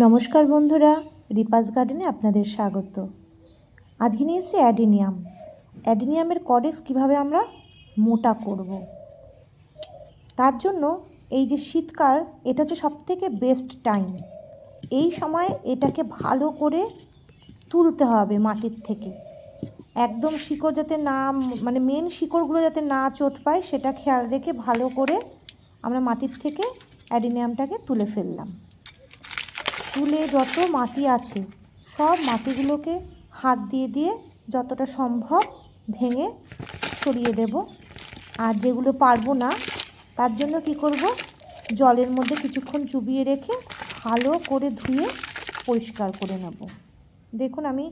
নমস্কার বন্ধুরা, রিপাস গার্ডেনে আপনাদের স্বাগত। আজকে নিয়ে এসেছি অ্যাডিনিয়ামের কডেক্স কীভাবে আমরা মোটা করব। তার জন্য এই যে শীতকাল, এটা হচ্ছে সবথেকে বেস্ট টাইম। এই সময় এটাকে ভালো করে তুলতে হবে মাটির থেকে, একদম শিকড় যাতে না, মানে মেন শিকড়গুলো যাতে না চোট পায় সেটা খেয়াল রেখে ভালো করে আমরা মাটির থেকে অ্যাডিনিয়ামটাকে তুলে ফেললাম। তুলে যত মাটি আছে সব মাটিগুলোকে হাত দিয়ে দিয়ে যতটা সম্ভব ভেঙে সরিয়ে দেব। আর যেগুলো পারবো না তার জন্য কি করব, জলের মধ্যে কিছুক্ষণ চুবিয়ে রেখে ভালো করে ধুয়ে পরিষ্কার করে নেব। দেখুন আমি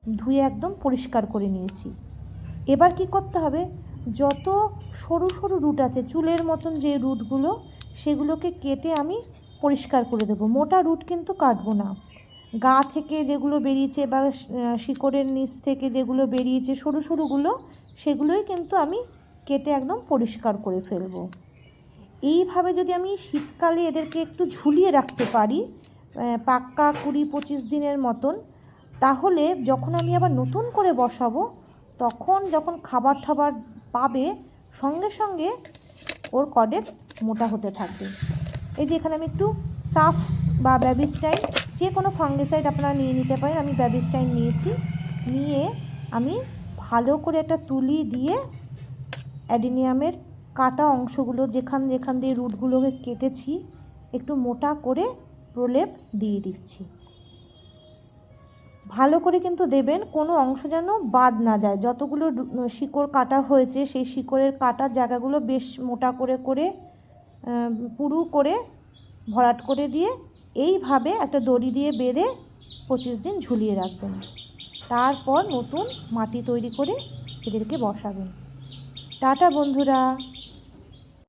ধুয়ে একদম পরিষ্কার করে নিয়েছি। এবার কি করতে হবে, যত সরু সরু রুট আছে চুলের মতন যে রুটগুলো, সেগুলোকে কেটে আমি পরিষ্কার করে দেবো। মোটা রুট কিন্তু কাটবো না। গা থেকে যেগুলো বেরিয়েছে বা শিকড়ের নিচ থেকে যেগুলো বেরিয়েছে সরু সরুগুলো, সেগুলোই কিন্তু আমি কেটে একদম পরিষ্কার করে ফেলবো। এইভাবে যদি আমি শীতকালে এদেরকে একটু ঝুলিয়ে রাখতে পারি পাক্কা 20-25 দিনের মতন, তাহলে যখন আমি আবার নতুন করে বসাবো তখন যখন খাবার ঠাবার পাবে সঙ্গে সঙ্গে ওর কডেক্স মোটা হতে থাকবে। এই যে এখানে আমি একটু সাফ বা ব্যাবিস্টাইন, যে কোনো ফাঙ্গিসাইড আপনারা নিয়ে নিতে পারেন। আমি ব্যাবিস্টাইন নিয়েছি, নিয়ে আমি ভালো করে একটা তুলি দিয়ে অ্যাডিনিয়ামের কাটা অংশগুলো যেখান যেখান দিয়ে রুটগুলোকে কেটেছি একটু মোটা করে প্রলেপ দিয়ে দিচ্ছি। ভালো করে কিন্তু দেবেন, কোনো অংশ যেন বাদ না যায়। যতগুলো শিকড় কাটা হয়েছে সেই শিকড়ের কাটা জায়গাগুলো বেশ মোটা করে করে পুরু করে ভরাট করে দিয়ে এইভাবে একটা দড়ি দিয়ে বেঁধে 25 দিন ঝুলিয়ে রাখবেন। তারপর নতুন মাটি তৈরি করে এদেরকে বসাবেন। টাটা বন্ধুরা।